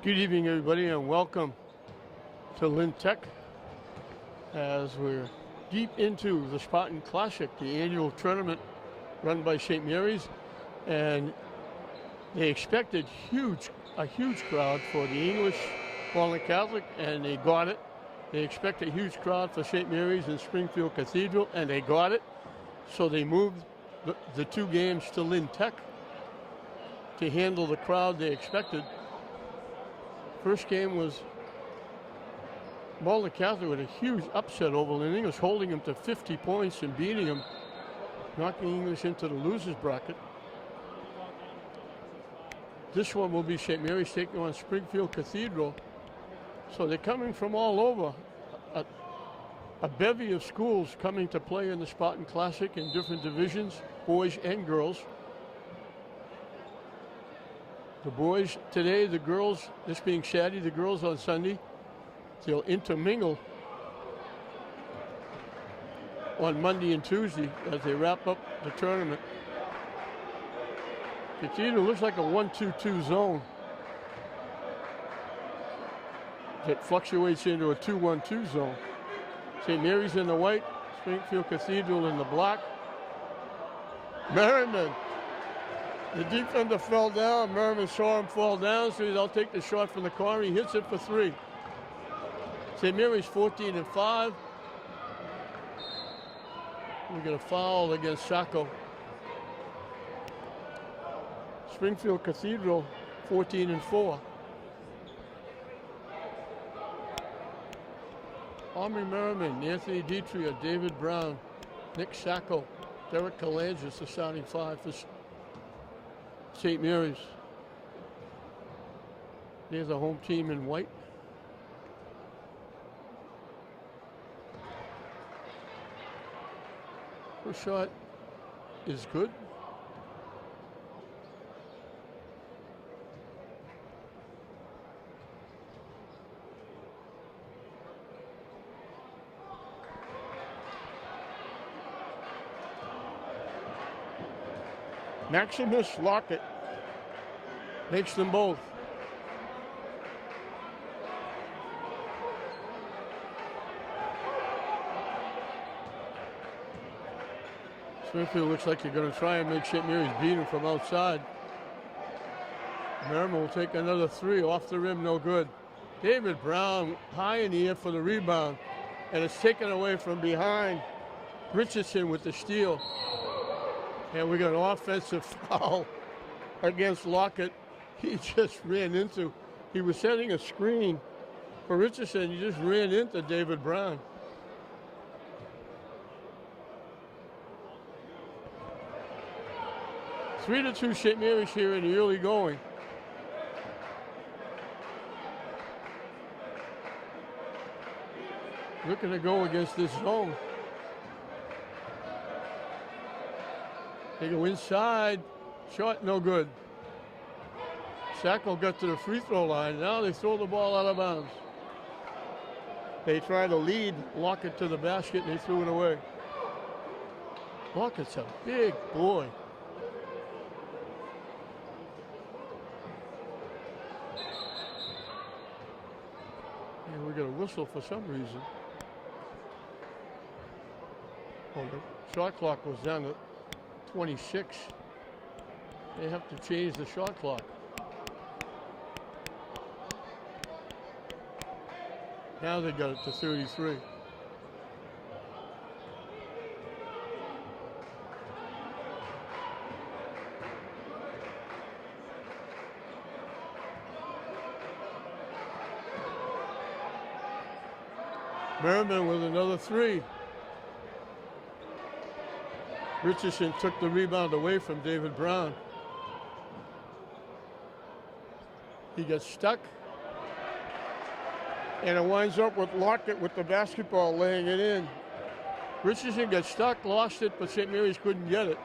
Good evening, everybody, and welcome to Lynn Tech as we're deep into the Spartan Classic, the annual tournament run by St. Mary's, and they expected a huge crowd for the English Springfield Catholic, and they got it. They expect a huge crowd for St. Mary's and Springfield Cathedral, and they got it. So they moved the two games to Lynn Tech to handle the crowd they expected. First game was Springfield Catholic with a huge upset over Lynn English, holding them to 50 points and beating them, knocking English into the losers bracket. This one will be St. Mary's taking on Springfield Cathedral. So they're coming from all over. A bevy of schools coming to play in the Spartan Classic in different divisions, boys and girls. The boys today, the girls, this being Saturday, the girls on Sunday. They'll intermingle on Monday and Tuesday as they wrap up the tournament. Cathedral looks like a 1-2-2 zone that fluctuates into a 2-1-2 zone. St. Mary's in the white, Springfield Cathedral in the black. Merriman, the defender fell down. Merriman saw him fall down, so he'll take the shot from the corner. He hits it for three. St. Mary's 14-5. We get a foul against Sacco. Springfield Cathedral 14-4. Omri Merriman, Anthony Dietria, David Brown, Nick Sacco, Derek Kalangis, the starting five for St. Mary's. There's a home team in white. First shot is good. Maximus Lockett makes them both. Springfield looks like they're going to try and make St. Mary's beat him from outside. Merriman will take another three off the rim, no good. David Brown high in the air for the rebound, and it's taken away from behind. Richardson with the steal. And we got an offensive foul against Lockett. He just ran into, he was setting a screen for Richardson. He just ran into David Brown. 3-2 St. Mary's here in the early going. Looking to go against this zone. They go inside, shot no good. Sacco got to the free throw line. Now they throw the ball out of bounds. They try to lead Lockett to the basket and they threw it away. Lockett's a big boy. And we got a whistle for some reason. Oh, the shot clock was down to 26. They have to change the shot clock. Now they got it to 33. Merriman with another three. Richardson took the rebound away from David Brown. He gets stuck. And it winds up with Lockett with the basketball laying it in. Richardson gets stuck, lost it, but St. Mary's couldn't get it.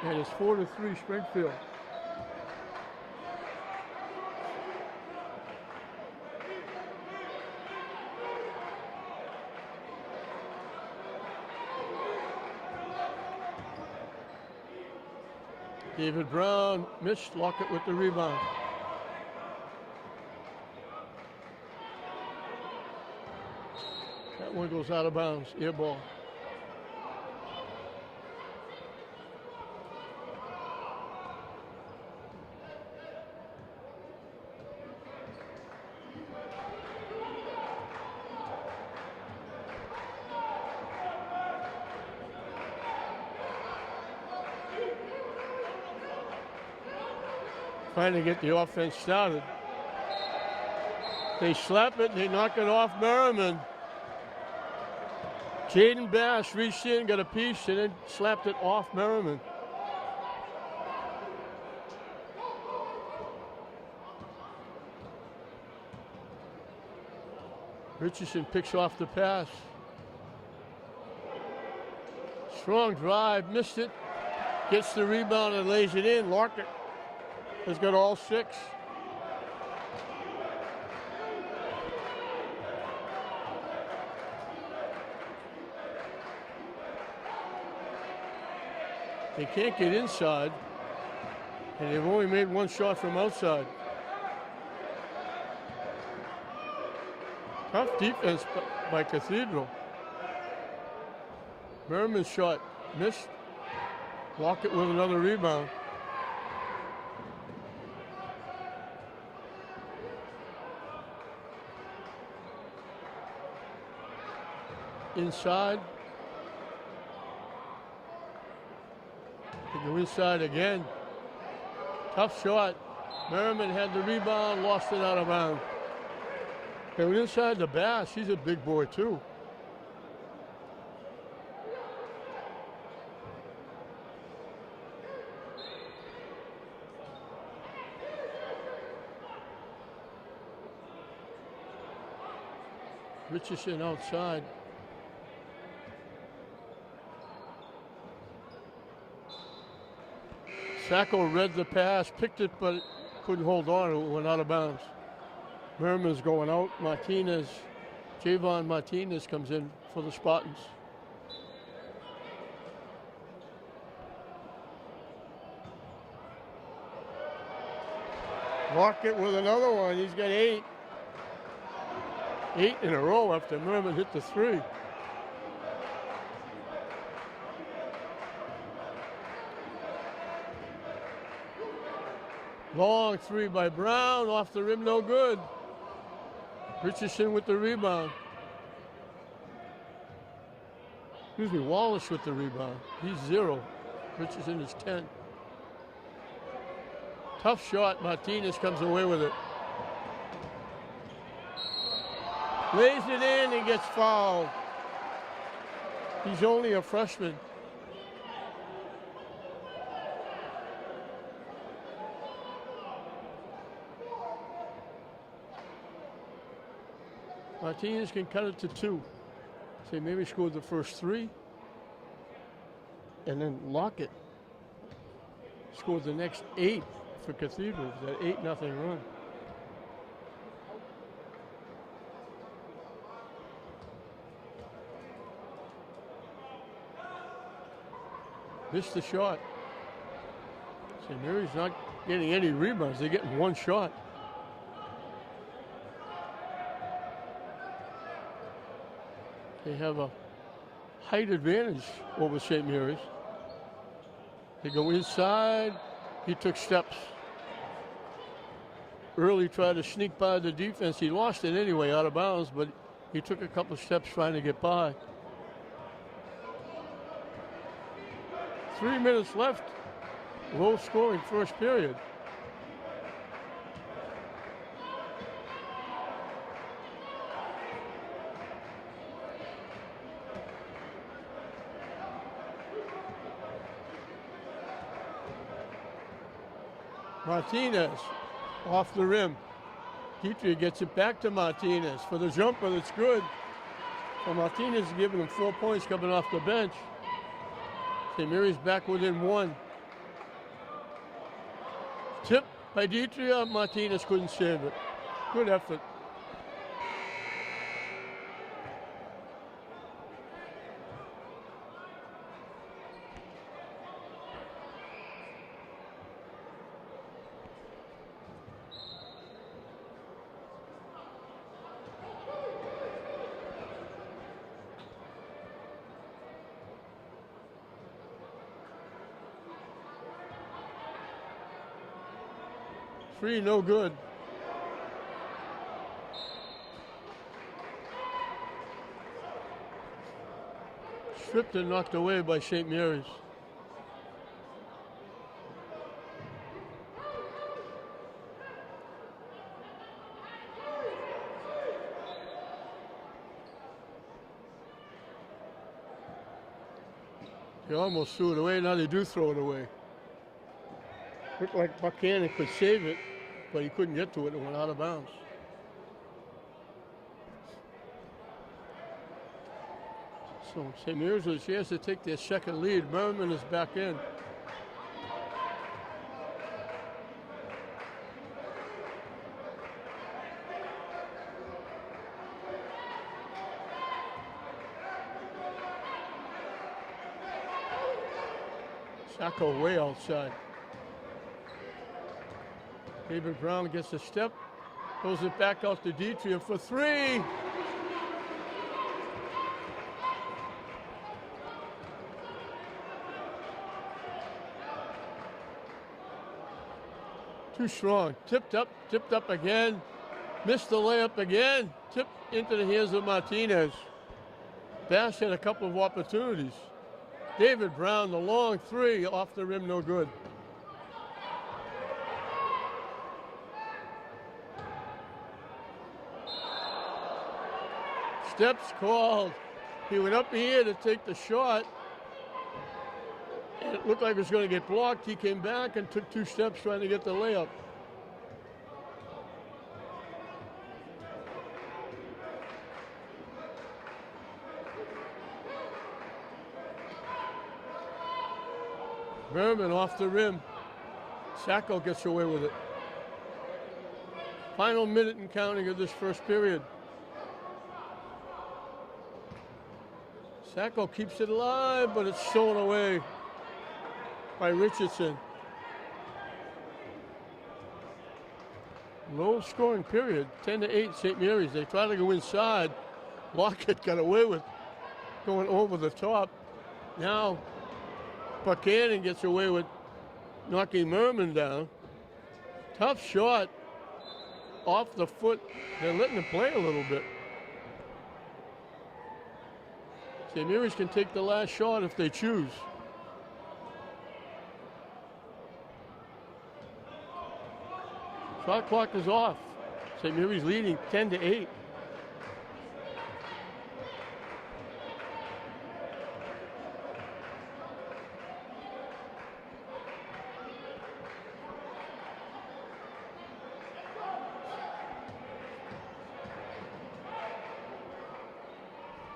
And it's 4-3 Springfield. David Brown missed. Lockett with the rebound. That one goes out of bounds. Air ball. Trying to get the offense started. They slap it, they knock it off Merriman. Jaden Bass reached in, got a piece, and then slapped it off Merriman. Richardson picks off the pass. Strong drive, missed it. Gets the rebound and lays it in. Lockett has got all 6. They can't get inside, and they've only made 1 shot from outside. Tough defense by Cathedral. Merriman's shot missed. Lockett with another rebound. Inside. They go inside again. Tough shot. Merriman had the rebound, lost it out of bounds. They went inside the Bass. He's a big boy too. Richardson outside. Sacco read the pass, picked it, but couldn't hold on. It went out of bounds. Merriman's going out. Martinez, Javon Martinez comes in for the Spartans. Lockett with another one. He's got 8. 8 in a row after Merriman hit the 3. Long 3 by Brown, off the rim, no good. Richardson with the rebound. Excuse me, Wallace with the rebound. He's 0. Richardson is 10. Tough shot, Martinez comes away with it. Lays it in and gets fouled. He's only a freshman. Martinez can cut it to 2. So maybe scored the first 3. And then Lockett scored the next 8 for Cathedral. That 8-0 run. Missed the shot. St. Mary's not getting any rebounds. They're getting 1 shot. They have a height advantage over St. Mary's. They go inside. He took steps. Early tried to sneak by the defense. He lost it anyway, out of bounds, but he took a couple steps trying to get by. 3 minutes left. Low scoring first period. Martinez off the rim. Dietrich gets it back to Martinez for the jumper. That's good. So Martinez is giving him 4 points coming off the bench. St. Mary's back within 1. Tip by Dietrich. Martinez couldn't save it. Good effort. Free, no good. Stripped and knocked away by St. Mary's. They almost threw it away. Now they do throw it away. Looked like Buchanan could save it, but he couldn't get to it. It went out of bounds. So St. Mary's with a chance to take their second lead. Merriman is back in. Sacco way outside. David Brown gets a step, throws it back out to Dietrich for three. Too strong. Tipped up again. Missed the layup again. Tipped into the hands of Martinez. Bash had a couple of opportunities. David Brown, the long three off the rim, no good. Steps called. He went up here to take the shot. And it looked like it was going to get blocked. He came back and took 2 steps trying to get the layup. Merriman off the rim. Sacco gets away with it. Final minute and counting of this first period. Sacco keeps it alive, but it's stolen away by Richardson. Low scoring period, 10-8 St. Mary's. They try to go inside. Lockett got away with going over the top. Now Buchanan gets away with knocking Merriman down. Tough shot off the foot. They're letting him play a little bit. St. Mary's can take the last shot if they choose. Shot clock is off. St. Mary's leading 10-8.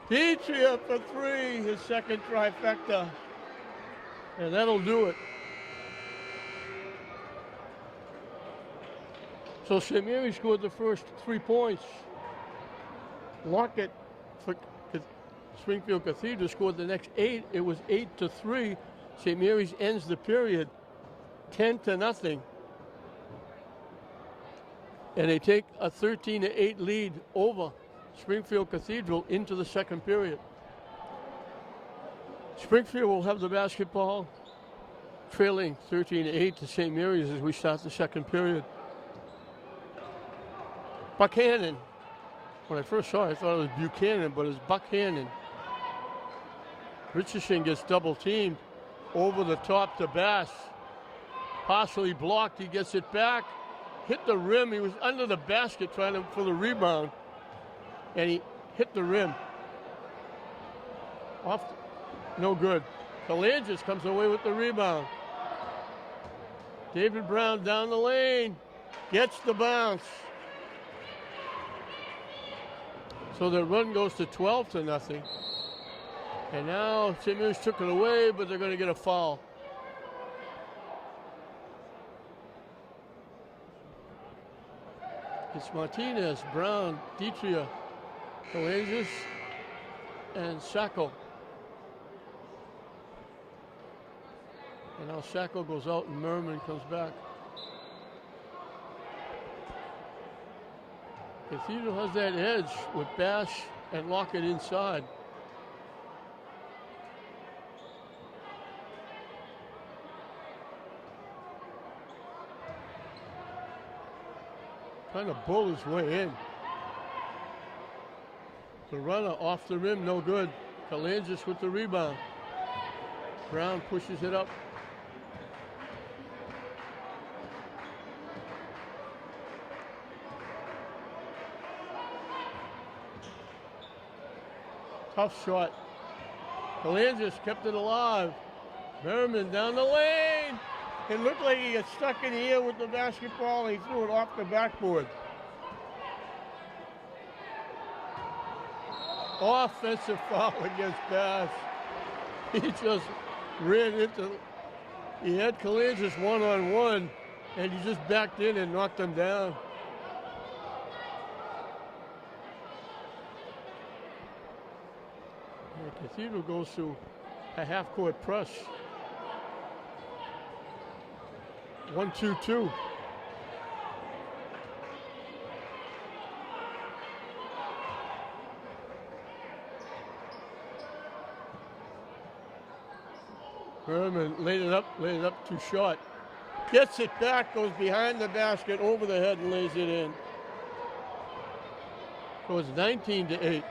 Dietrich for three, his second trifecta. And that'll do it. So St. Mary's scored the first 3 points. Lockett for Springfield Cathedral scored the next 8. It was 8-3. St. Mary's ends the period 10-0. And they take a 13-8 lead over Springfield Cathedral into the second period. Springfield will have the basketball, trailing 13-8 to St. Mary's as we start the second period. Buchanan. When I first saw it, I thought it was Buchanan, but it's Buchanan. Richardson gets double teamed over the top to Bass. Partially blocked, he gets it back, hit the rim. He was under the basket trying for the rebound, and he hit the rim. Off, no good. Kalangis comes away with the rebound. David Brown down the lane, gets the bounce. So the run goes to 12-0. And now St. Mary's took it away, but they're going to get a foul. It's Martinez, Brown, Dietrich, Kalangis, and Sacco. And now Sacco goes out and Merriman comes back. Cathedral has that edge with Bash and Lockett inside. Trying to bull his way in. The runner off the rim, no good. Kalangis with the rebound. Brown pushes it up. Tough shot. Kalangis kept it alive. Merriman down the lane. It looked like he got stuck in the air with the basketball and he threw it off the backboard. Offensive foul against Bass. He just ran into, he had Kalangis one-on-one and he just backed in and knocked him down. And Cathedral goes to a half-court press. 1-2-2. Merriman laid it up too short. Gets it back, goes behind the basket, over the head, and lays it in. So it's 19-8.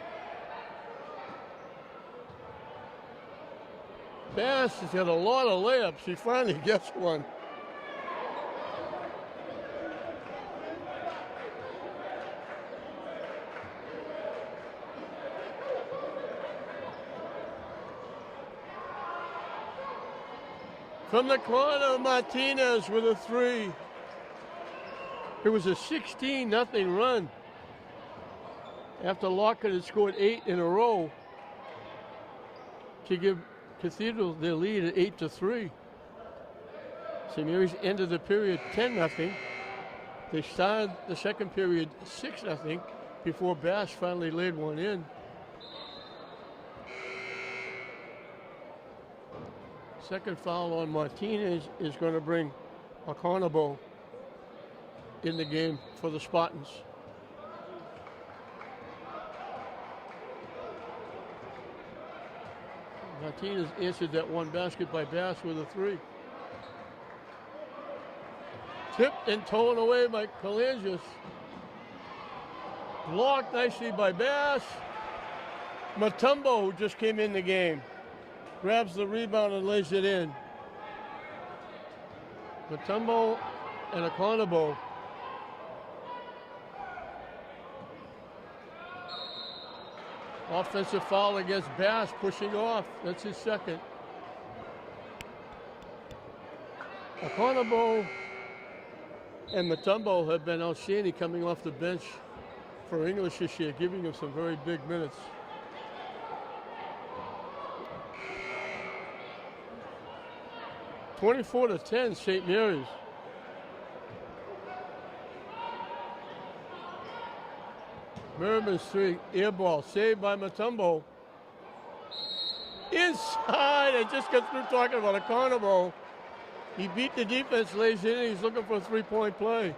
Bass has got a lot of layups. He finally gets one. From the corner, Martinez with a three. It was a 16-0 run. After Lockett had scored 8 in a row to give Cathedral their lead at 8-3. St. Mary's ended the period 10-0. They started the second period 6-0 before Bass finally laid one in. Second foul on Martinez is going to bring Oconabo in the game for the Spartans. Martinez answered that one basket by Bass with a three. Tipped and torn away by Kalangis. Blocked nicely by Bass. Mutombo, who just came in the game, grabs the rebound and lays it in. Mutombo and Oconabo. Offensive foul against Bass, pushing off. That's his second. Oconabo and Mutombo have been outstanding coming off the bench for English this year, giving him some very big minutes. (24-10) St. Mary's. Merriman's three, air ball, saved by Mutombo. Inside, I just got through talking about Oconabo. He beat the defense, lays it in, he's looking for a three-point play.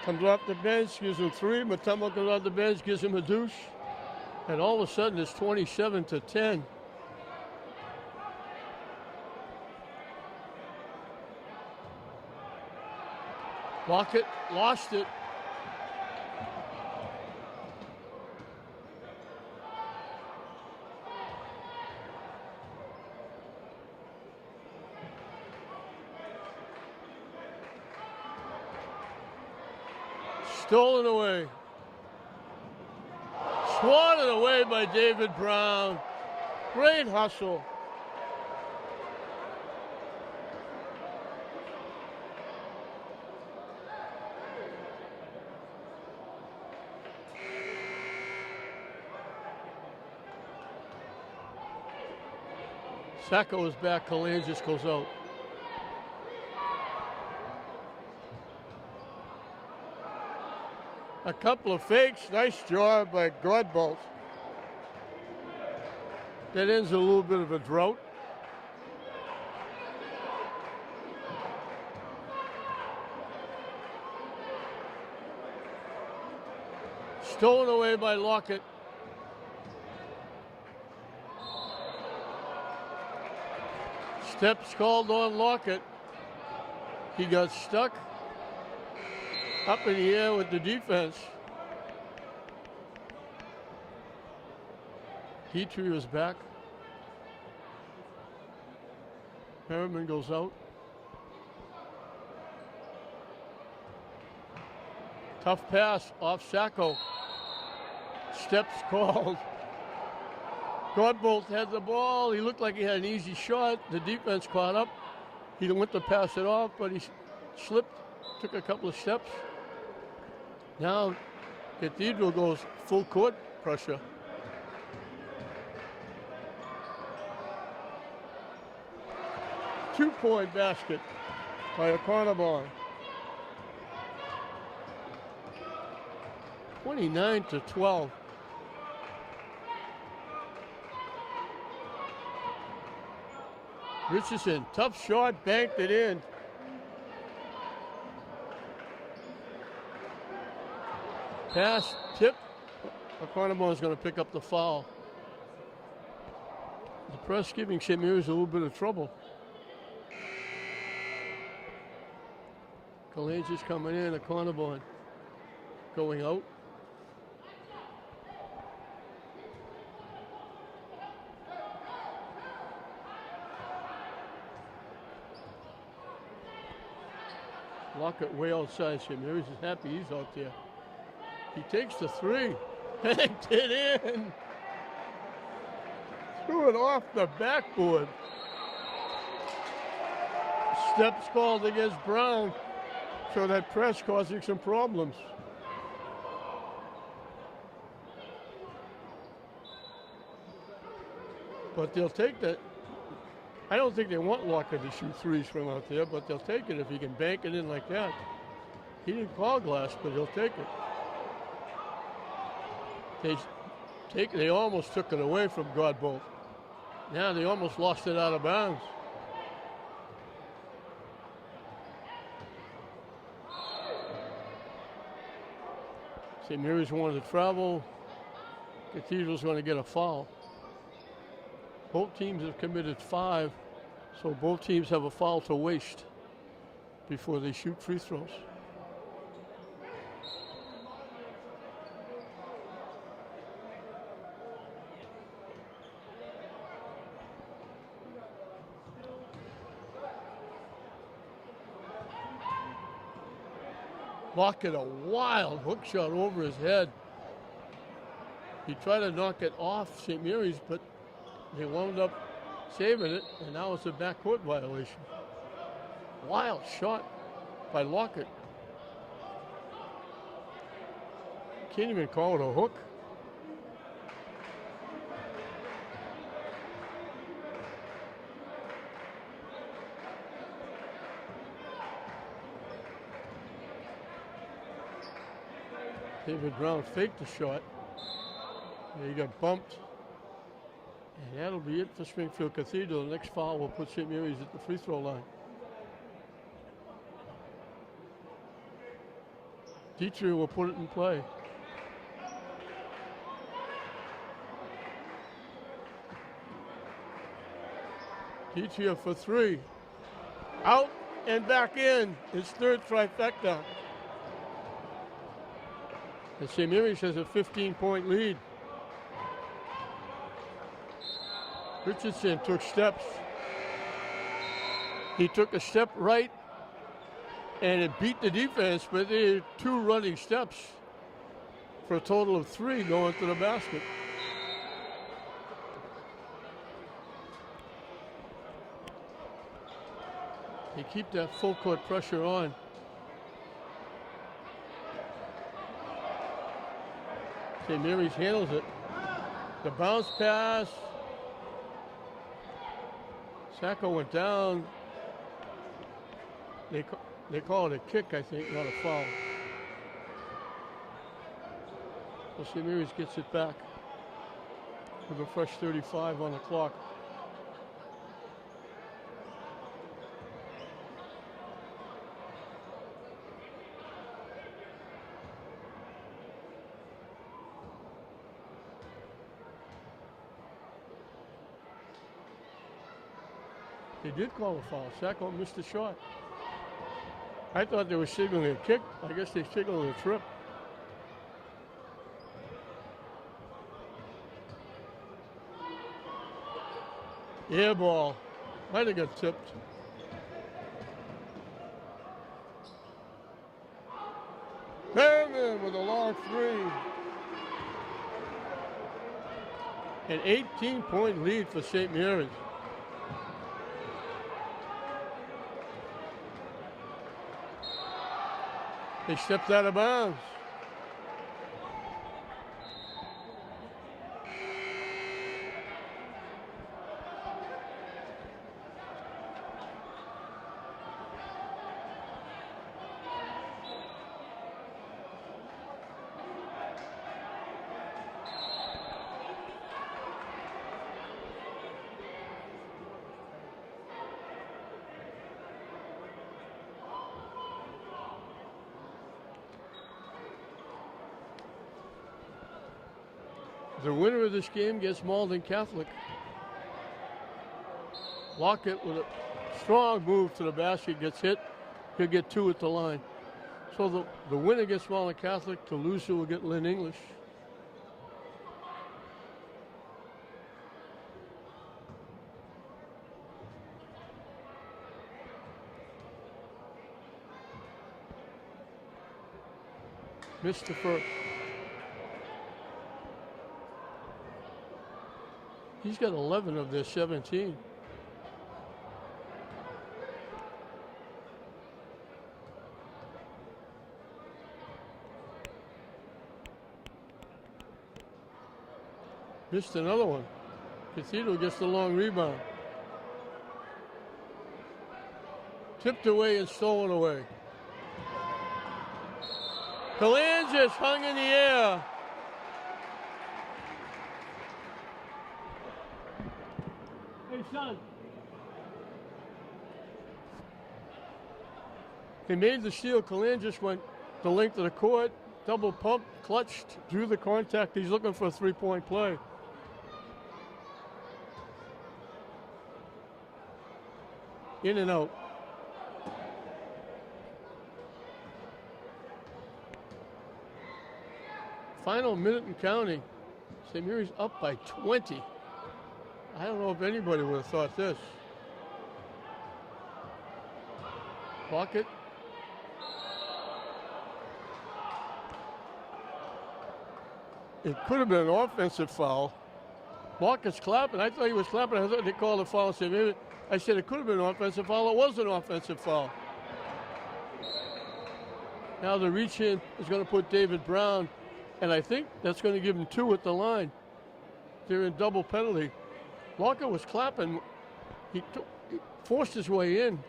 Comes off the bench, gives him three. Mutombo comes off the bench, gives him a deuce. And all of a sudden, it's 27-10. Lockett lost it. Stolen away. Swatted away by David Brown. Great hustle. Sacco is back. Kalangis goes out. A couple of fakes. Nice job by Godbolt. That ends a little bit of a drought. Stolen away by Lockett. Steps called on Lockett. He got stuck up in the air with the defense. Dietrich was back. Merriman goes out. Tough pass off Sacco. Steps called. Godbolt had the ball. He looked like he had an easy shot. The defense caught up. He went to pass it off, but he slipped, took a couple of steps. Now, Cathedral goes full court pressure. Two-point basket by Economon. 29-12. Richardson, tough shot, banked it in. Pass, tip. Economon is going to pick up the foul. The press giving St. Mary's a little bit of trouble. Kalanji's coming in, Economon going out. Lockett way outside. St. Mary's is happy he's out there. He takes the three. Banked it in. Threw it off the backboard. Steps called against Brown. So that press causing some problems. But they'll take that. I don't think they want Walker to shoot threes from out there, but they'll take it if he can bank it in like that. He didn't call glass, but he'll take it. They almost took it away from Godbolt. Now they almost lost it out of bounds. St. Mary's wanted to travel. Cathedral's going to get a foul. Both teams have committed 5, so both teams have a foul to waste before they shoot free throws. Lockett, a wild hook shot over his head. He tried to knock it off St. Mary's, but they wound up saving it, and now it's a backcourt violation. Wild shot by Lockett. Can't even call it a hook. David Brown faked the shot. He got bumped. And that'll be it for Springfield Cathedral. The next foul will put St. Mary's at the free throw line. Dietrich will put it in play. Dietrich for 3. Out and back in. His third trifecta. And St. Mary's has a 15-point lead. Richardson took steps. He took a step right, and it beat the defense, but they had 2 running steps for a total of 3 going to the basket. They keep that full court pressure on. St. Mary's handles it. The bounce pass. Sacco went down. They call it a kick, I think, not a foul. So St. Mary's gets it back with a fresh 35 on the clock. They did call a foul. Sacco missed the shot. I thought they were signaling a kick. I guess they signaled a trip. Air ball. Might have got tipped. Merriman with a long three. An 18-point lead for St. Mary's. They stepped out of bounds. The winner of this game gets Malden Catholic. Lockett with a strong move to the basket gets hit. He'll get 2 at the line. So the winner gets Malden Catholic. The loser will get Lynn English. Missed the first. He's got 11 of their 17. Missed another one. Cathedral gets the long rebound. Tipped away and stolen away. Kalangis hung in the air. Hey, son. They made the steal. Kalangis went the length of the court, double pump, clutched, drew the contact. He's looking for a three-point play. In and out. Final minute and counting. St. Mary's up by 20. I don't know if anybody would have thought this. Pocket. It could have been an offensive foul. Marcus clapping. I thought he was clapping. I thought they called a foul. I said it could have been an offensive foul. It was an offensive foul. Now the reach in is going to put David Brown, and I think that's going to give him 2 at the line. They're in double penalty. Walker was clapping. He forced his way in,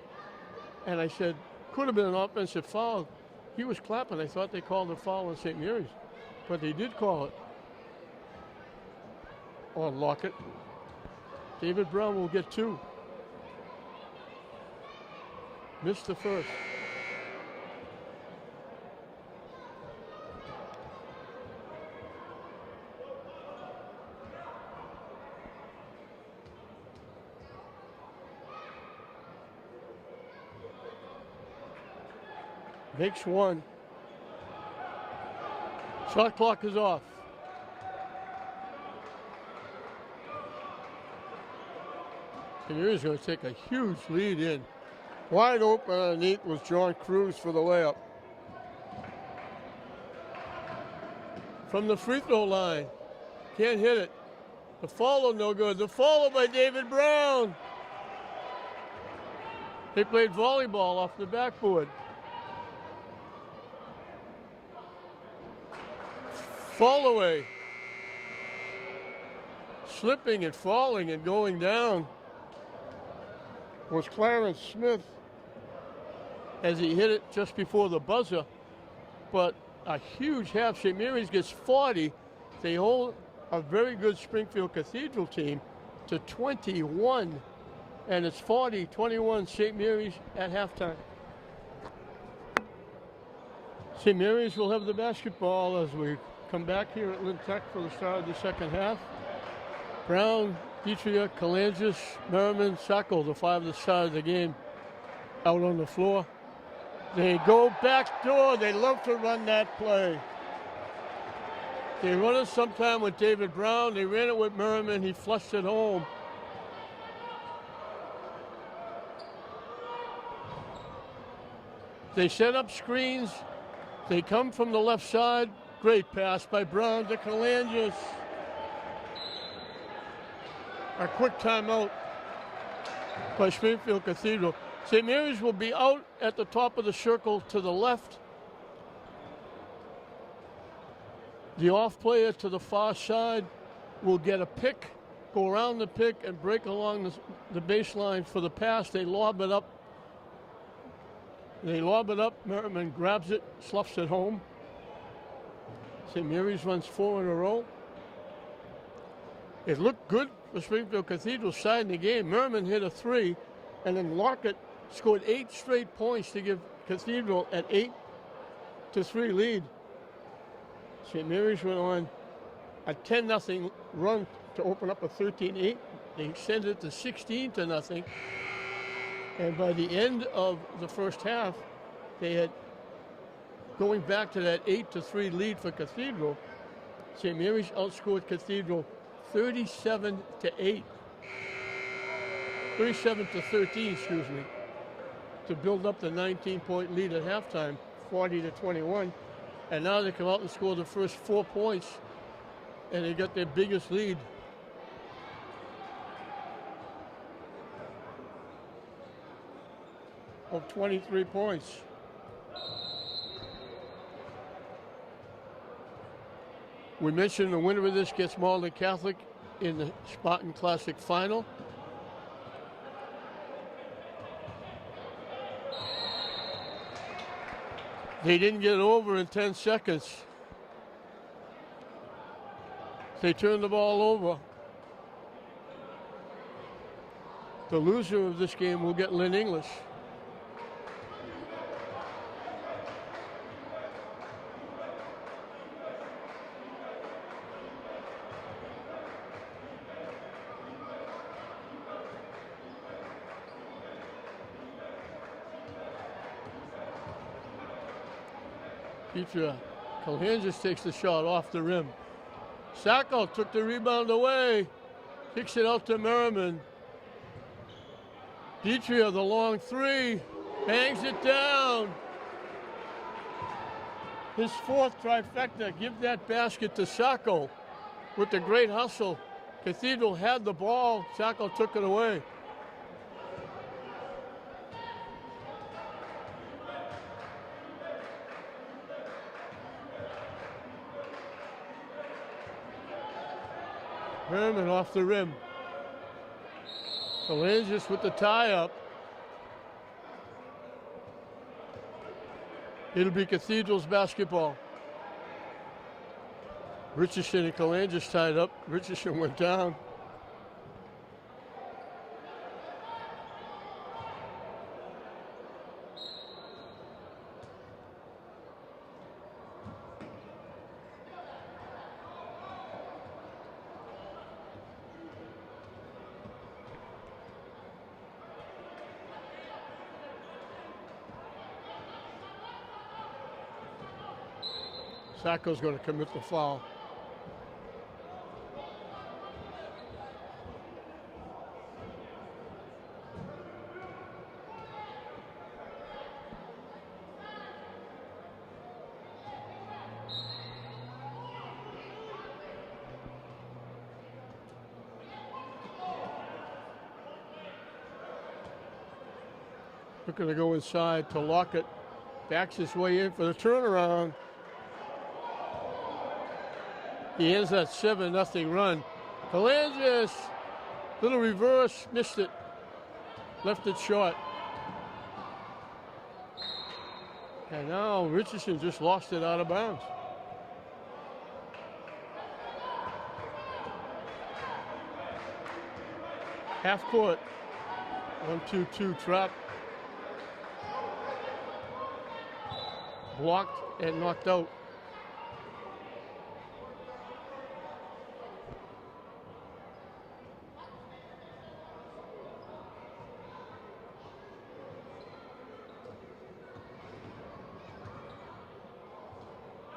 and I said, could have been an offensive foul. He was clapping. I thought they called a foul on St. Mary's, but they did call it on Lockett. David Brown will get 2. Missed the first. Makes 1. Shot clock is off. And here's going to take a huge lead in. Wide open underneath was John Cruz for the layup. From the free throw line. Can't hit it. The follow no good. The follow by David Brown. They played volleyball off the backboard. Fall away. Slipping and falling and going down was Clarence Smith as he hit it just before the buzzer. But a huge half. St. Mary's gets 40. They hold a very good Springfield Cathedral team to 21, and it's 40-21 St. Mary's at halftime. St. Mary's will have the basketball as we come back here at Lynn Tech for the start of the second half. Brown, Petria, Kalangis, Merriman, Sacco, the five that started the game, out on the floor. They go back door. They love to run that play. They run it sometime with David Brown. They ran it with Merriman. He flushed it home. They set up screens. They come from the left side. Great pass by Brown to Kalangis. A quick timeout by Springfield Cathedral. St. Mary's will be out at the top of the circle to the left. The off player to the far side will get a pick, go around the pick, and break along the baseline for the pass. They lob it up. Merriman grabs it, sloughs it home. St. Mary's runs 4 in a row. It looked good for Springfield Cathedral starting the game. Merriman hit a 3, and then Lockett scored 8 straight points to give Cathedral an 8-3 lead. St. Mary's went on a 10-0 run to open up a 13-8. They extended it to 16-0. And by the end of the first half, they had, going back to that 8-3 lead for Cathedral, St. Mary's outscored Cathedral 37-8. 37-13, excuse me, to build up the 19-point lead at halftime, 40-21. And now they come out and score the first 4 points, and they got their biggest lead. Of 23 points. We mentioned the winner of this gets Malden Catholic in the Spartan Classic final. They didn't get over in 10 seconds. They turned the ball over. The loser of this game will get Lynn English. Petra Kalangis takes the shot off the rim. Sacco took the rebound away, kicks it out to Merriman. Petria, the long 3, bangs it down. His 4th trifecta. Give that basket to Sacco with the great hustle. Cathedral had the ball. Sacco took it away. Merriman off the rim. Kalangis with the tie-up. It'll be Cathedral's basketball. Richardson and Kalangis tied up. Richardson went down. Sacco's going to commit the foul. Looking to go inside to Lockett. Backs his way in for the turnaround. He ends that 7-0 run. Kalangis, little reverse, missed it. Left it short. And now Richardson just lost it out of bounds. Half court. 1-2-2 trap. Blocked and knocked out.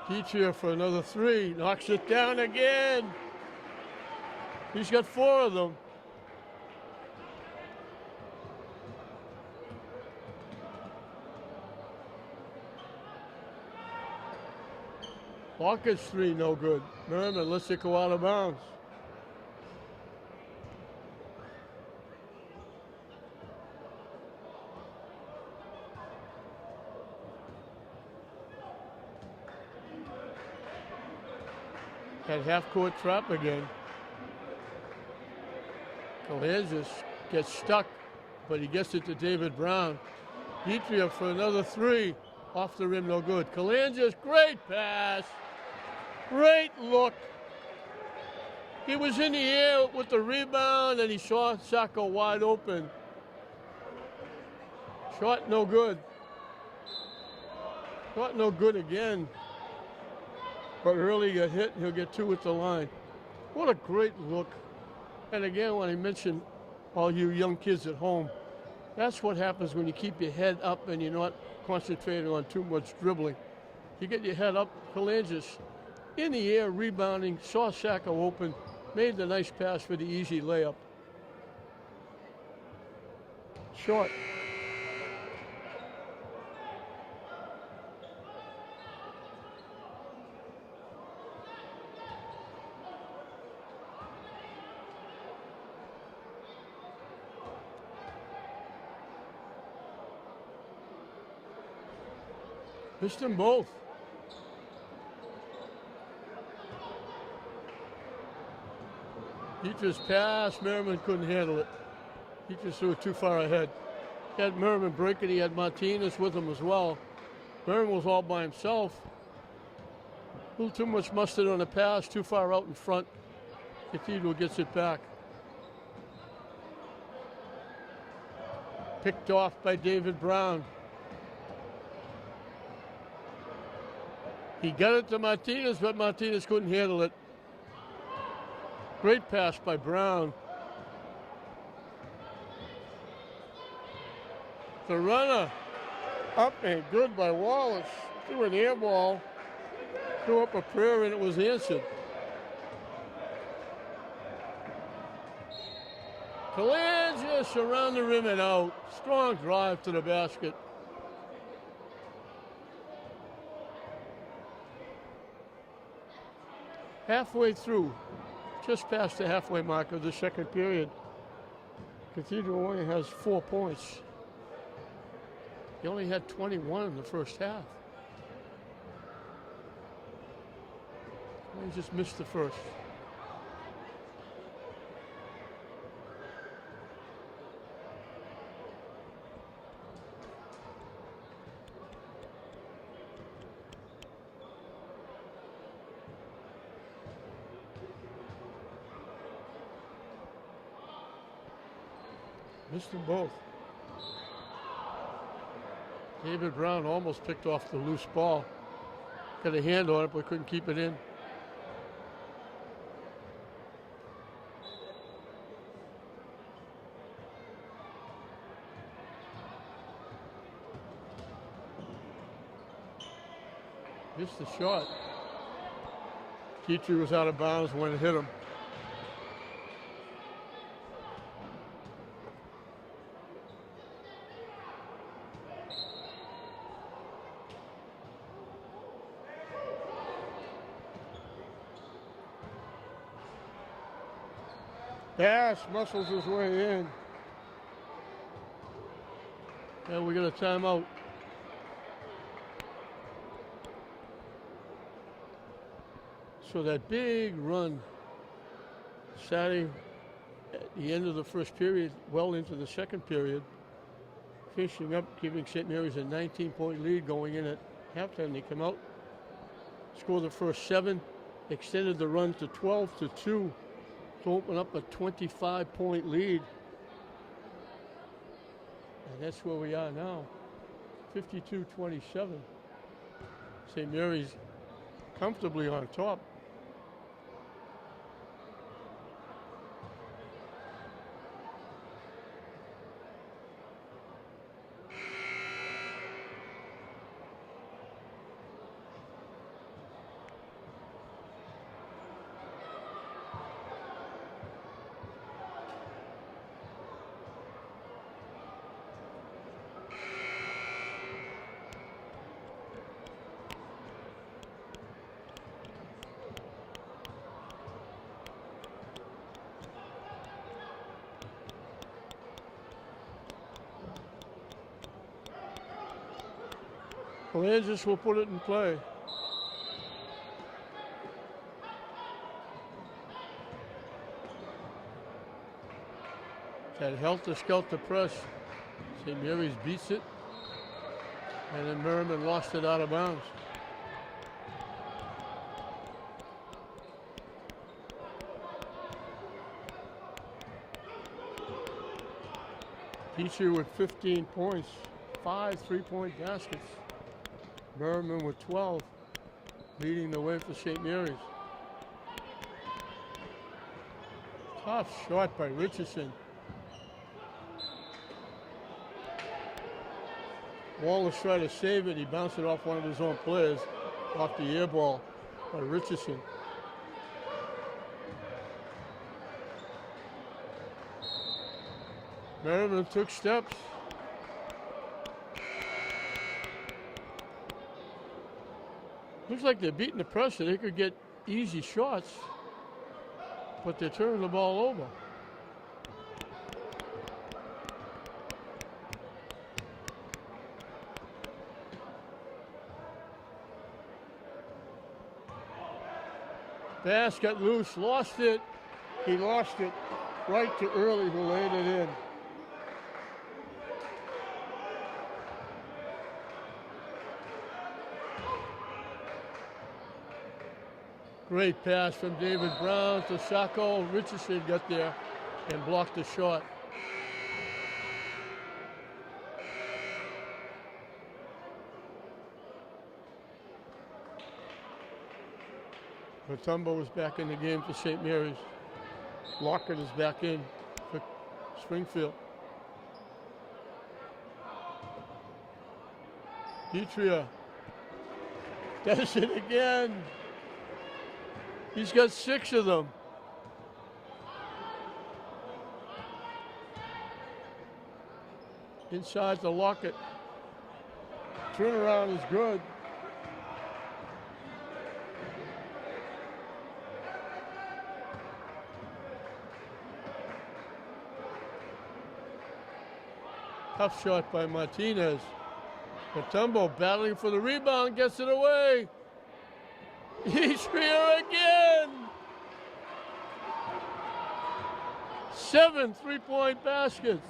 Dietrich for another three. Knocks it down again. He's got 4 of them. Hawkins 3, no good. Merriman lets it go out of bounds. Had half-court trap again. Kalanzis gets stuck, but he gets it to David Brown. Dietrich for another 3. Off the rim, no good. Kalanzis, great pass. Great look. He was in the air with the rebound, and he saw Sacco wide open. Shot no good. Shot no good again. But early got hit, and he'll get 2 at the line. What a great look. And again, when I mentioned all you young kids at home, that's what happens when you keep your head up and you're not concentrating on too much dribbling. You get your head up. Kalanzis in the air, rebounding, saw Sacco open, made the nice pass for the easy layup. Short. Missed them both. He just passed. Merriman couldn't handle it. He just threw it too far ahead. He had Merriman break it. He had Martinez with him as well. Merriman was all by himself. A little too much mustard on the pass, too far out in front. Cathedral gets it back. Picked off by David Brown. He got it to Martinez, but Martinez couldn't handle it. Great pass by Brown. The runner up and good by Wallace. Threw an air ball, threw up a prayer, and it was answered. Kalanzis around the rim and out. Strong drive to the basket. Halfway through, just past the halfway mark of the second period, Cathedral only has 4 points. He only had 21 in the first half. He just missed the first. Missed them both. David Brown almost picked off the loose ball. Got a hand on it, but couldn't keep it in. Missed the shot. Dietrich was out of bounds when it hit him. Yes, muscles his way in. And we got a timeout. So that big run Saturday at the end of the first period, well into the second period, finishing up, giving St. Mary's a 19-point lead going in at halftime. They come out, score the first 7, extended the run to 12-2. To open up a 25-point lead. And that's where we are now, 52-27. St. Mary's comfortably on top. Kansas will put it in play. That helter-skelter press. St. Mary's beats it. And then Merriman lost it out of bounds. Petrie with 15 points, 5 three-point baskets. Merriman with 12, leading the way for St. Mary's. Tough shot by Richardson. Wallace tried to save it. He bounced it off one of his own players, off the air ball by Richardson. Merriman took steps. Looks like they're beating the pressure. They could get easy shots, but they're turning the ball over. Bass got loose, lost it. He lost it right to Early, who laid it in. Great pass from David Brown to Sacco. Richardson got there and blocked the shot. Matumbo is back in the game for St. Mary's. Lockett is back in for Springfield. Petrie does it again. He's got 6 of them. Inside the Lockett. Turnaround is good. Tough shot by Martinez. Matumbo battling for the rebound, gets it away. He's here again. 7 three-point baskets.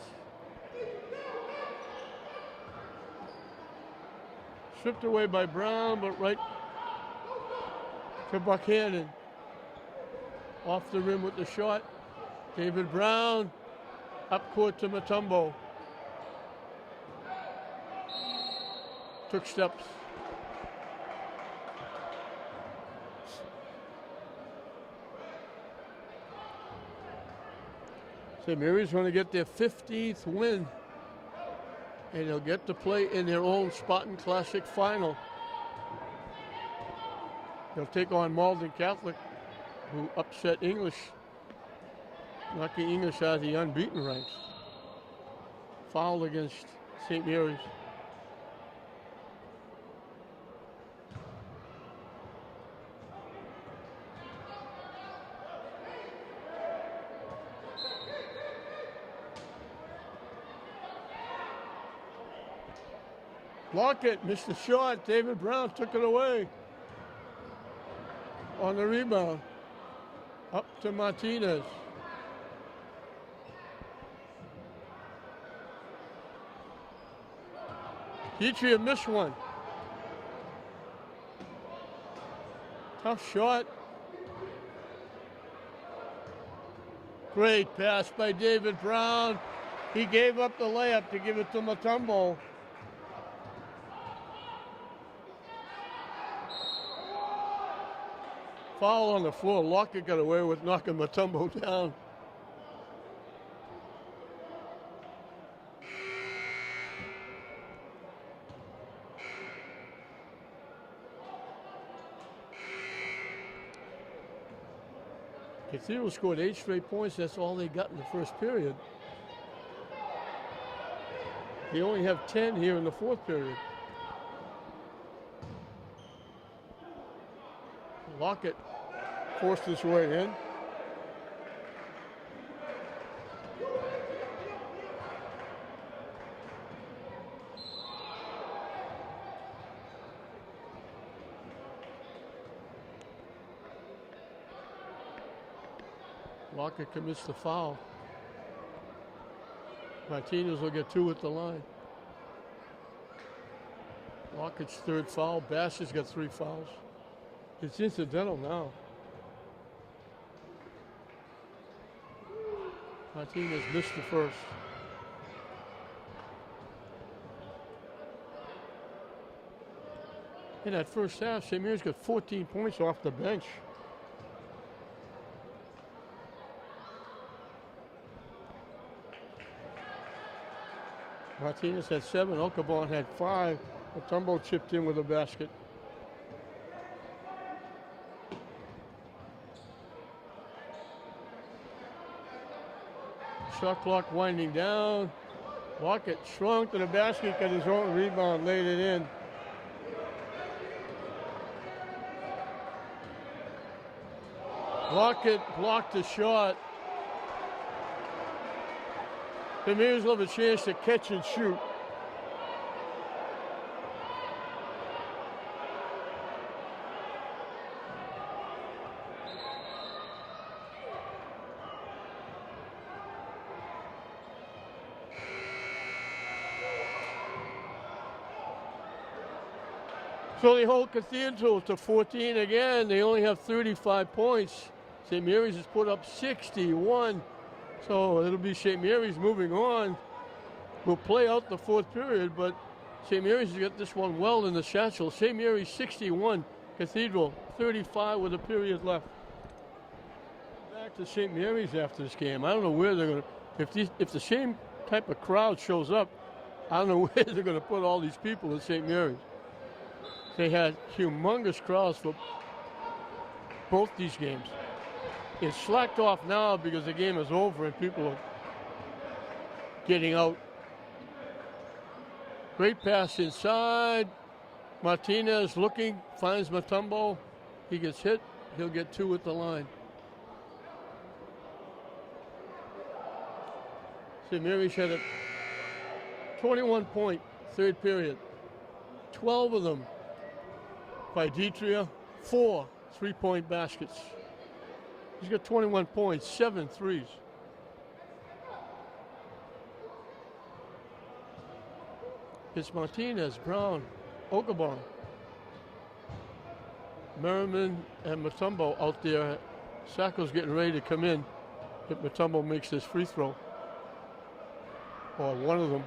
Stripped away by Brown, but right to Buchanan. Off the rim with the shot. David Brown, up court to Matumbo. Took steps. St. Mary's going to get their 15th win, and they'll get to play in their own Spartan Classic final. They'll take on Malden Catholic, who upset English, knocking English out of the unbeaten ranks. Foul against St. Mary's. Lockett missed the shot. David Brown took it away on the rebound. Up to Martinez. Petrie missed one. Tough shot. Great pass by David Brown. He gave up the layup to give it to Mutombo. Foul on the floor. Lockett got away with knocking Mutombo down. Cathedral scored 8 straight points. That's all they got in the first period. They only have 10 here in the fourth period. Lockett forced his way in. Lockett commits the foul. Martinez will get 2 at the line. Lockett's third foul. Bass has got 3 fouls. It's incidental now. Martinez missed the first. In that first half, St. Mary's got 14 points off the bench. Martinez had 7, Okabon had 5. Mutombo chipped in with a basket. Shot clock winding down. Lockett strong to the basket, got his own rebound, laid it in. Lockett blocked the shot. The Mariners will have a chance to catch and shoot. So they hold Cathedral to 14 again. They only have 35 points. St. Mary's has put up 61. So it'll be St. Mary's moving on. We'll play out the fourth period, but St. Mary's has got this one well in the satchel. St. Mary's 61, Cathedral 35 with a period left. Back to St. Mary's after this game. I don't know where they're going to, if the same type of crowd shows up, I don't know where they're going to put all these people at St. Mary's. They had humongous crowds for both these games. It's slacked off now because the game is over and people are getting out. Great pass inside. Martinez looking, finds Mutombo. He gets hit. He'll get 2 at the line. St. Mary's had a 21-point third period. 12 of them by Detria, 4 3-point baskets. He's got 21 points, 7 threes. It's Martinez, Brown, Okabon, Merriman, and Mutombo out there. Sacco's getting ready to come in if Mutombo makes this free throw. Or one of them.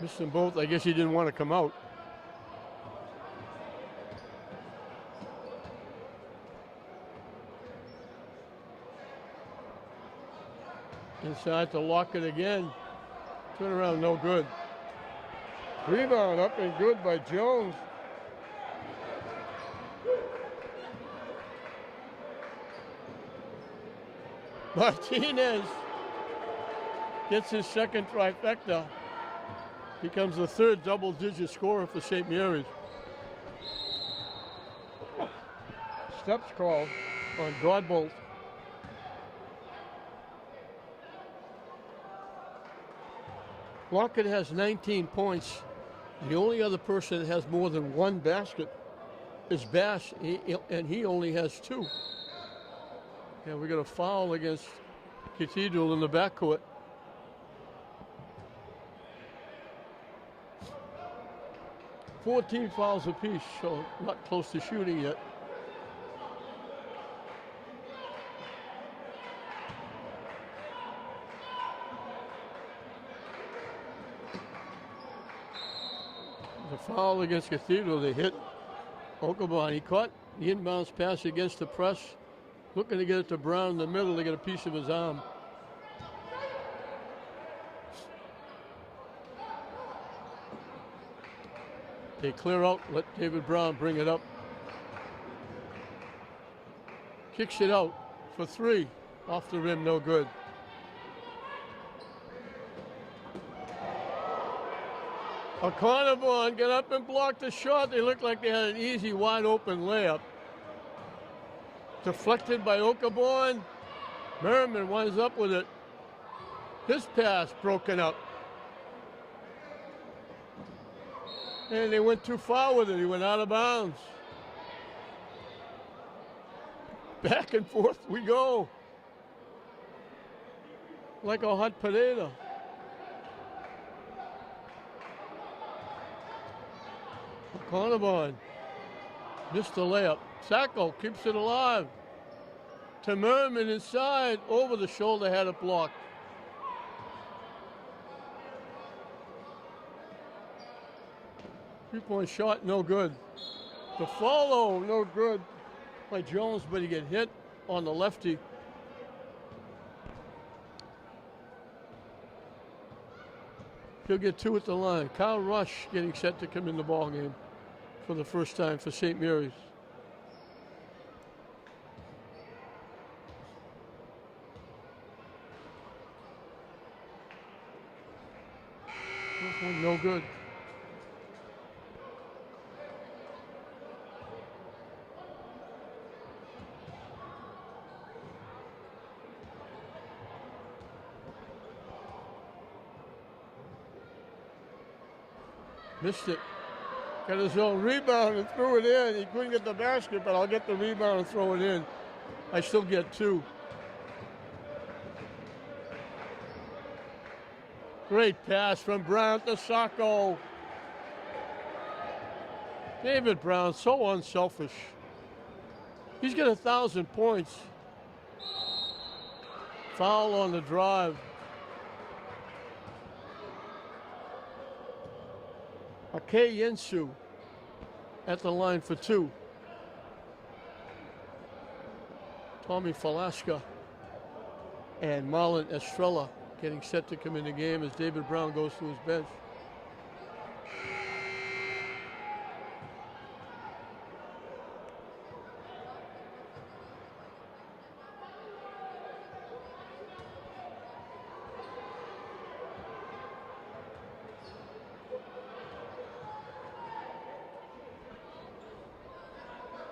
Missed them both. I guess he didn't want to come out. Inside to Lockett again. Turn around, no good. Rebound up and good by Jones. Martinez gets his second trifecta. Becomes the third double-digit scorer for St. Mary's. Steps called on Godbolt. Lockett has 19 points. The only other person that has more than 1 basket is Bass, and he only has 2. And we got a foul against Cathedral in the backcourt. 14 fouls apiece, so not close to shooting yet. The foul against Cathedral. They hit Okabon. He caught the inbounds pass against the press, looking to get it to Brown in the middle to get a piece of his arm. They clear out, let David Brown bring it up. Kicks it out for three. Off the rim, no good. O'Connor got up and blocked the shot. They looked like they had an easy, wide open layup. Deflected by Okaborn. Merriman winds up with it. His pass broken up. And they went too far with it. He went out of bounds. Back and forth we go. Like a hot potato. O'Connor missed the layup. Sacco keeps it alive. To Merriman inside. Over the shoulder, had it blocked. Three-point shot, no good. The follow, no good by Jones, but he get hit on the lefty. He'll get two at the line. Kyle Rush getting set to come in the ball game for the first time for St. Mary's. This one no good. Missed it. Got his own rebound and threw it in. He couldn't get the basket, but I'll get the rebound and throw it in. I still get two. Great pass from Brown to Sacco. David Brown, so unselfish. He's got 1,000 points. Foul on the drive. Akei Yensu at the line for two. Tommy Falaska and Marlon Estrella getting set to come in the game as David Brown goes to his bench.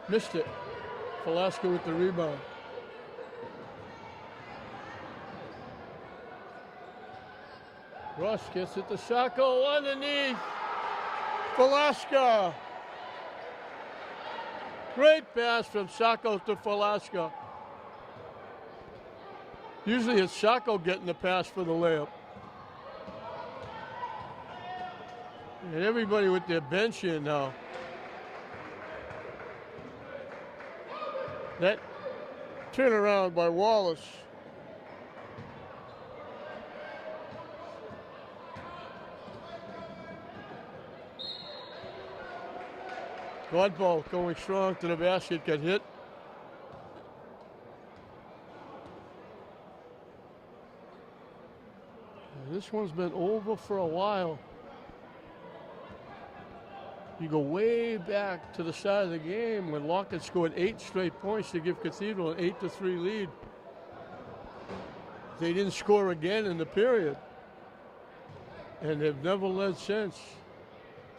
Missed it. Falaska with the rebound. Rush gets it to Sacco underneath. Falaska. Great pass from Sacco to Falaska. Usually it's Sacco getting the pass for the layup. And everybody with their bench in now. That turnaround by Wallace. Godbolt going strong to the basket, got hit. And this one's been over for a while. You go way back to the start of the game when Lockett scored 8 straight points to give Cathedral an 8-3 lead. They didn't score again in the period. And they've never led since.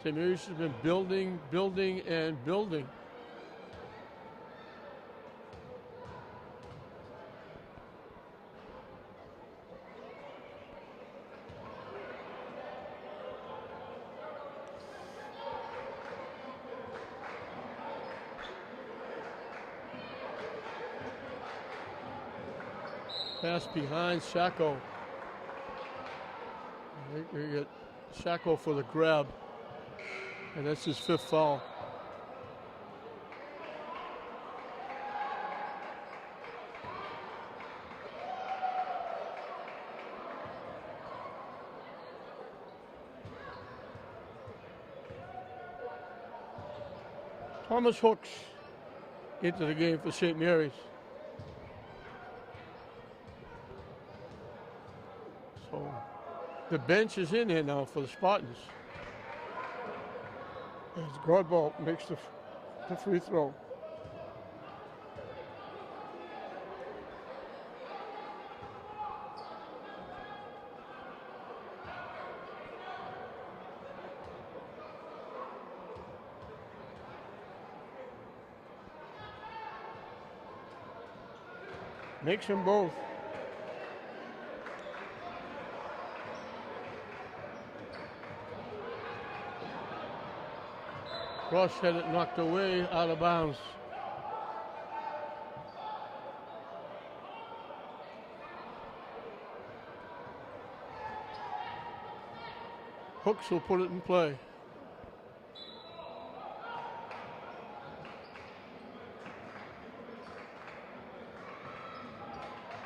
St. Mary's has been building, building, and building. Pass behind Sacco. They get Sacco for the grab. And that's his 5th foul. Thomas Hooks into the game for St. Mary's. So the bench is in here now for the Spartans. As Godbolt makes the free throw. Makes them both. Ross had it knocked away out of bounds. Hooks will put it in play.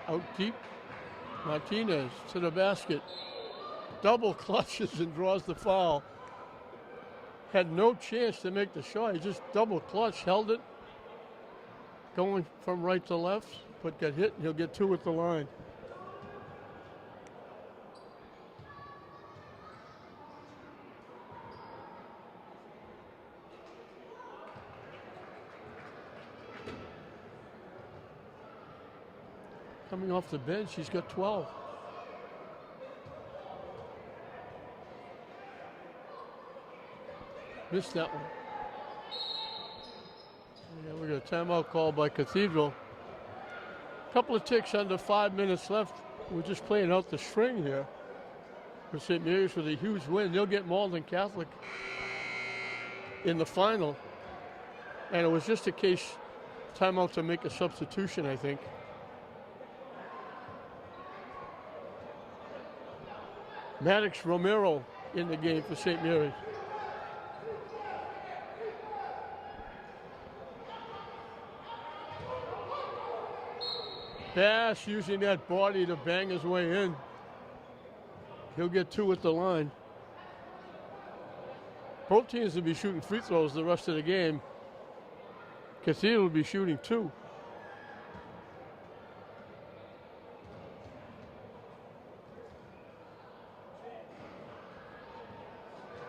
Out deep, Martinez to the basket. Double clutches and draws the foul. Had no chance to make the shot. He just double clutch, held it. Going from right to left, but got hit, and he'll get 2 at the line. Coming off the bench, he's got 12. Missed that one. Yeah, we got a timeout call by Cathedral. Couple of ticks under 5 minutes left. We're just playing out the string here. For St. Mary's with a huge win. They'll get Malden Catholic in the final. And it was just a case timeout to make a substitution, I think. Maddox Romero in the game for St. Mary's. Bass using that body to bang his way in. He'll get 2 at the line. Both teams will be shooting free throws the rest of the game. Cathedral will be shooting 2.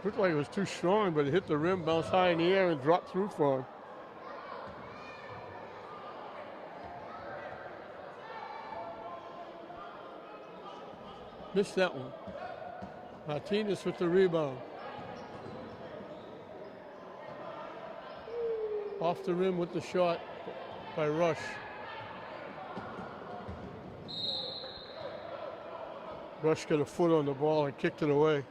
Looked like it was too strong, but it hit the rim, bounced high in the air, and dropped through for him. Missed that one. Martinez with the rebound. Off the rim with the shot by Rush. Rush got a foot on the ball and kicked it away.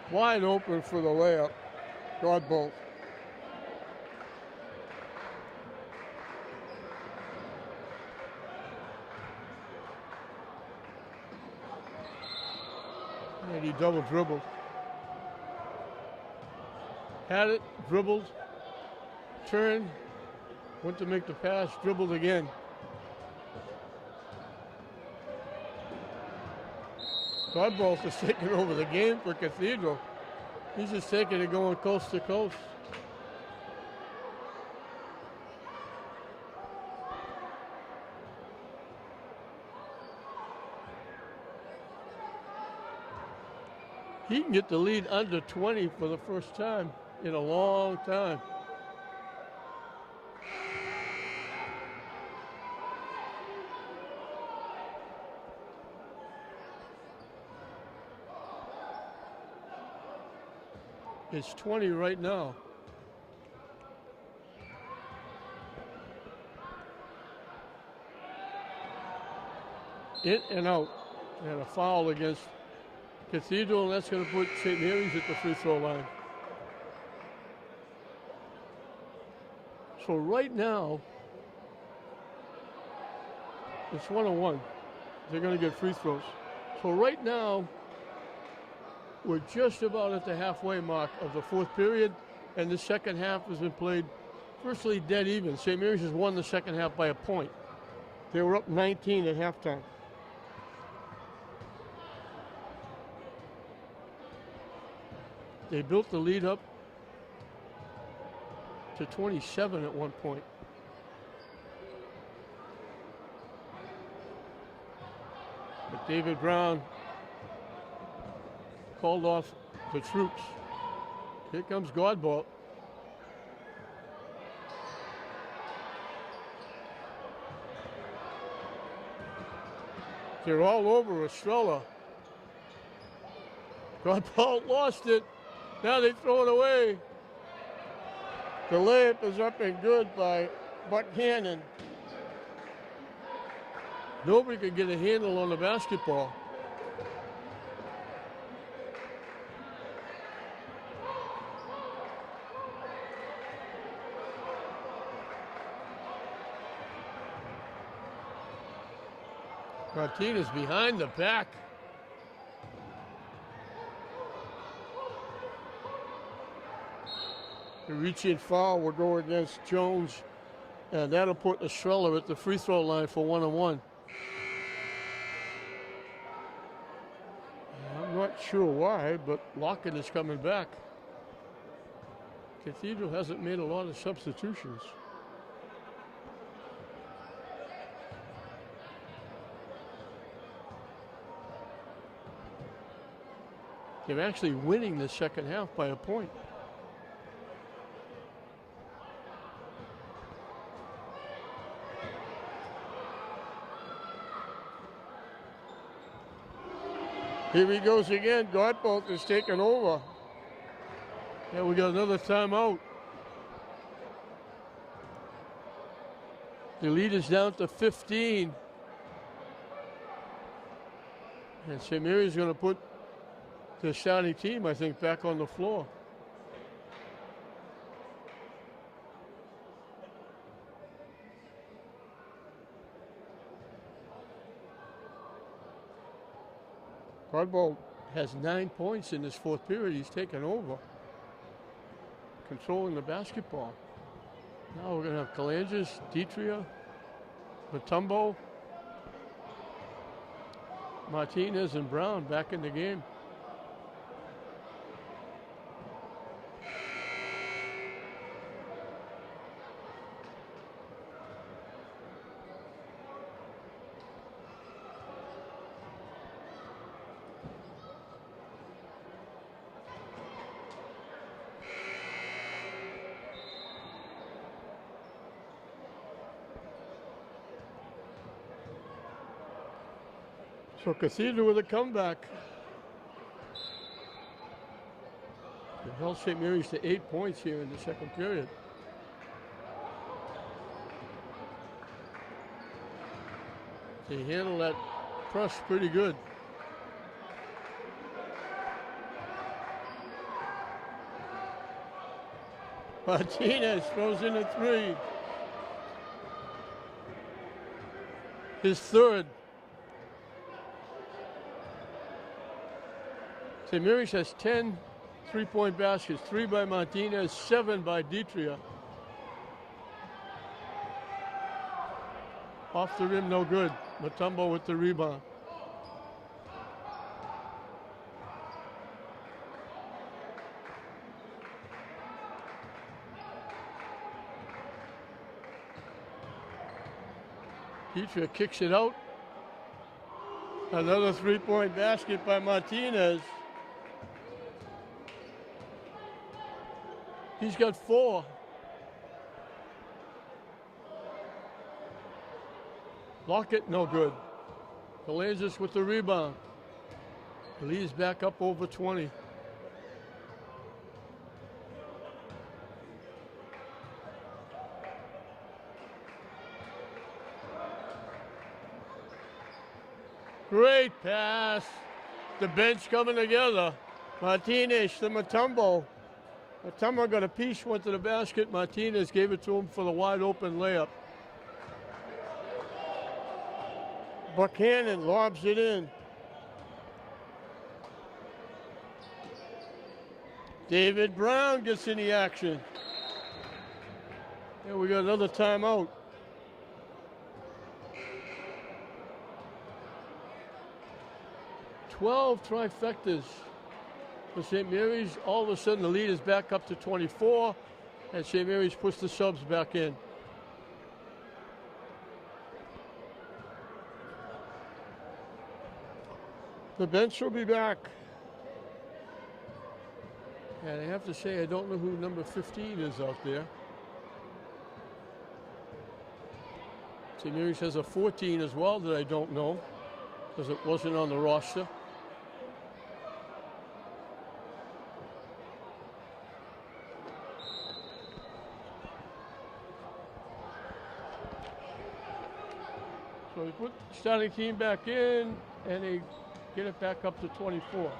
Wide open for the layup. Godbolt. And he double dribbled. Had it, dribbled, turned, went to make the pass, dribbled again. Godbolt is taking over the game for Cathedral. He's just taking it going coast to coast. He can get the lead under 20 for the first time in a long time. It's 20 right now. In and out. And a foul against Cathedral, and that's going to put St. Mary's at the free throw line. So right now, it's 1-1. They're going to get free throws. So right now, we're just about at the halfway mark of the fourth period, and the second half has been played virtually dead even. St. Mary's has won the second half by a point. They were up 19 at halftime. They built the lead up to 27 at one point. But David Brown called off the troops. Here comes Godbolt. They're all over Estrella. Godbolt lost it. Now they throw it away. The layup is up and good by Buckhannon. Nobody could get a handle on the basketball. Martinez behind the back. The reach-in foul will go against Jones, and that'll put Estrella at the free throw line for 1-1. I'm not sure why, but Lockett is coming back. Cathedral hasn't made a lot of substitutions. They're actually winning the second half by a point. Here he goes again. Godbolt is taking over. Yeah, we got another timeout. The lead is down to 15. And St. Mary's going to put the starting team, I think, back on the floor. Godbolt has 9 points in this fourth period. He's taken over, controlling the basketball. Now we're going to have Calanges, Ditria, Mutombo, Martinez, and Brown back in the game. So Cathedral with a comeback. It held St. Mary's to 8 points here in the second period. They handled that press pretty good. Martinez throws in a three. His third. St. Mary's has 10 three-point baskets, 3 by Martinez, 7 by Ditria. Off the rim, no good. Mutombo with the rebound. Ditria kicks it out. Another three-point basket by Martinez. He's got 4. Lockett, no good. Calanges with the rebound. The lead is back up over 20. Great pass. The bench coming together. Martinez to Mutombo. Mutombo got a piece, went to the basket. Martinez gave it to him for the wide open layup. Buchanan lobs it in. David Brown gets in the action. And we got another timeout. "12 trifectas for St. Mary's." All of a sudden, the lead is back up to 24, and St. Mary's puts the subs back in. The bench will be back. And I have to say, I don't know who number 15 is out there. St. Mary's has a 14 as well that I don't know, because it wasn't on the roster. So they put the starting team back in, and they get it back up to 24.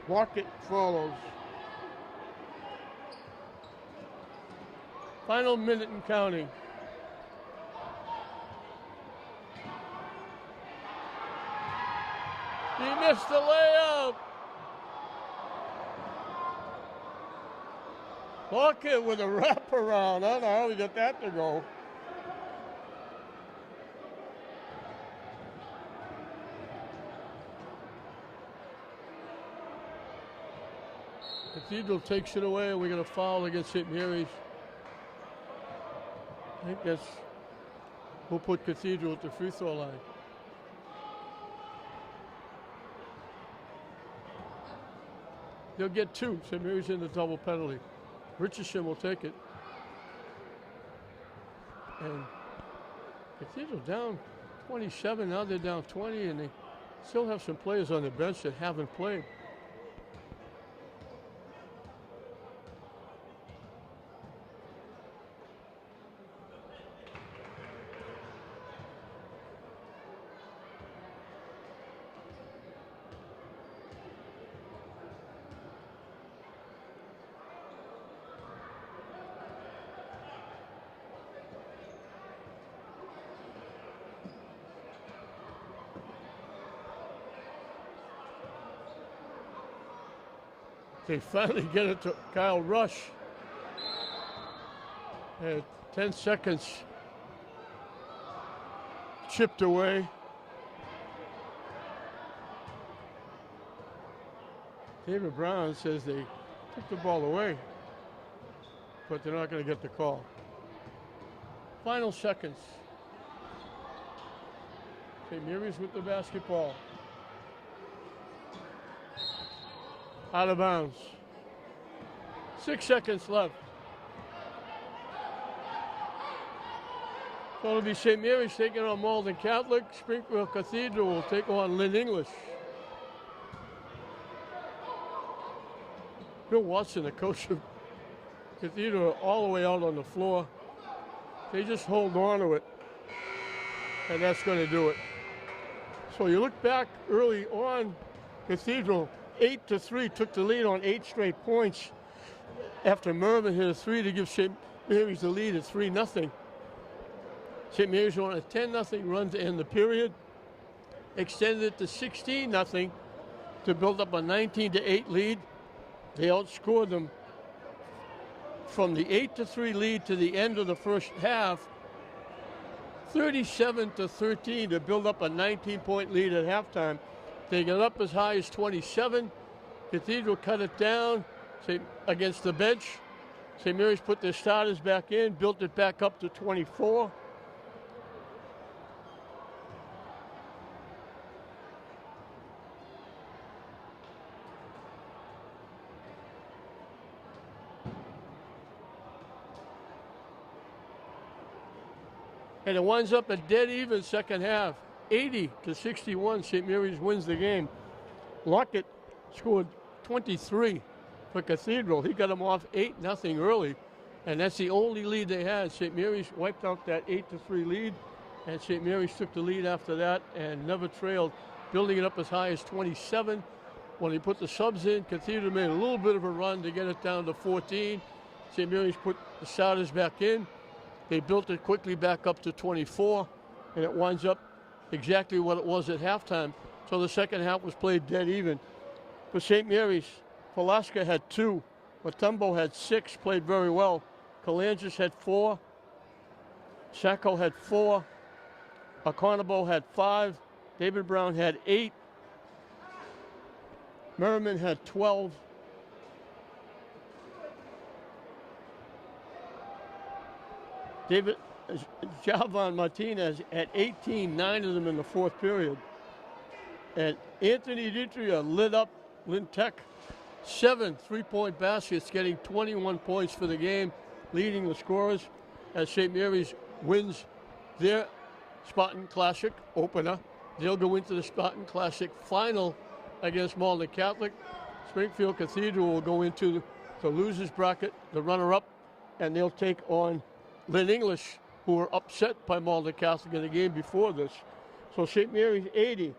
Lockett follows. Final minute and counting. He missed the layup. Lockett with a wraparound. I don't know how he got that to go. Cathedral takes it away, and we got a foul against St. Mary's. I think that's, we'll put Cathedral at the free throw line. They'll get 2. St. Mary's in the double penalty. Richardson will take it. And Cathedral down 27, now they're down 20, and they still have some players on the bench that haven't played. They finally get it to Kyle Rush. And 10 seconds chipped away. David Brown says they took the ball away, but they're not going to get the call. Final seconds. St. Mary's with the basketball. Out of bounds. 6 seconds left. So it'll be St. Mary's taking on Malden Catholic. Springfield Cathedral will take on Lynn English. Bill Watson, the coach of Cathedral, all the way out on the floor. They just hold on to it, and that's going to do it. So you look back early on, Cathedral 8-3 took the lead on 8 straight points after Mervyn hit a 3 to give St. Mary's the lead at 3-0. St. Mary's on a 10-0 run to end the period, extended it to 16-0 to build up a 19-8 lead. They outscored them from the 8-3 lead to the end of the first half, 37-13 to build up a 19-point lead at halftime. They got up as high as 27. Cathedral cut it down against the bench. St. Mary's put their starters back in, built it back up to 24. And it winds up a dead even second half. 80-61, St. Mary's wins the game. Lockett scored 23 for Cathedral. He got them off 8-0 early, and that's the only lead they had. St. Mary's wiped out that 8-3 lead and St. Mary's took the lead after that and never trailed, building it up as high as 27. When he put the subs in, Cathedral made a little bit of a run to get it down to 14. St. Mary's put the starters back in. They built it quickly back up to 24, and it winds up exactly what it was at halftime. So the second half was played dead even. For St. Mary's, Palaska had 2. Matumbo had 6, played very well. Kalangis had 4. Sacco had 4. Akonabo had 5. David Brown had 8. Merriman had 12. Javan Martinez had 18, 9 of them in the fourth period. And Anthony Ditria lit up Lynn Tech. 7 3-point baskets, getting 21 points for the game, leading the scorers as St. Mary's wins their Spartan Classic opener. They'll go into the Spartan Classic final against Malden Catholic. Springfield Cathedral will go into the losers bracket, the runner-up, and they'll take on Lynn English, who were upset by Malden Catholic in the game before this. So St. Mary's 80,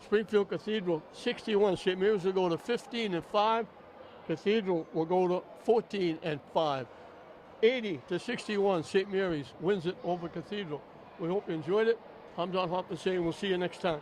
Springfield Cathedral 61. St. Mary's will go to 15-5. Cathedral will go to 14-5. 80-61. St. Mary's wins it over Cathedral. We hope you enjoyed it. I'm Don Hoffman saying we'll see you next time.